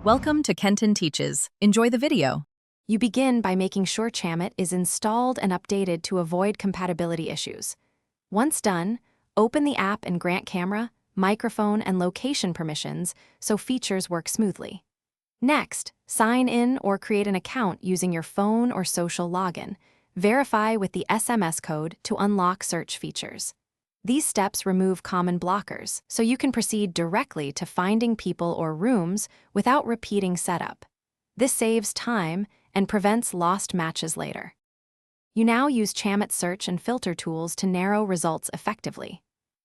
Welcome to Kenton Teaches. Enjoy the video. You begin by making sure Chamet is installed and updated to avoid compatibility issues. Once done, open the app and grant camera, microphone, and location permissions so features work smoothly. Next, sign in or create an account using your phone or social login. Verify with the SMS code to unlock search features. These steps remove common blockers, so you can proceed directly to finding people or rooms without repeating setup. This saves time and prevents lost matches later. You now use Chamet search and filter tools to narrow results effectively.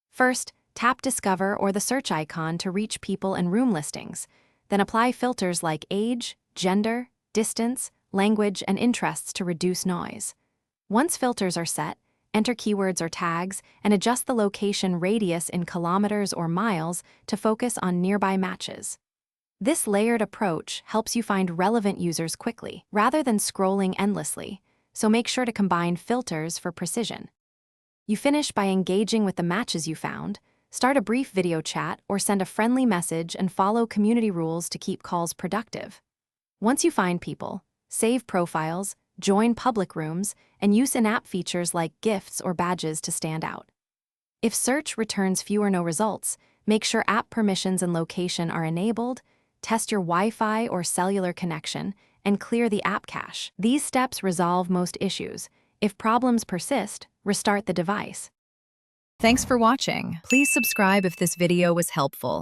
First, tap Discover or the search icon to reach people and room listings. Then apply filters like age, gender, distance, language, and interests to reduce noise. Once filters are set, enter keywords or tags and adjust the location radius in kilometers or miles to focus on nearby matches. This layered approach helps you find relevant users quickly, rather than scrolling endlessly, so make sure to combine filters for precision. You finish by engaging with the matches you found, start a brief video chat, or send a friendly message and follow community rules to keep calls productive. Once you find people, save profiles, join public rooms, and use in-app features like gifts or badges to stand out. If search returns few or no results, make sure app permissions and location are enabled, test your Wi-Fi or cellular connection, and clear the app cache. These steps resolve most issues. If problems persist, restart the device. Thanks for watching. Please subscribe if this video was helpful.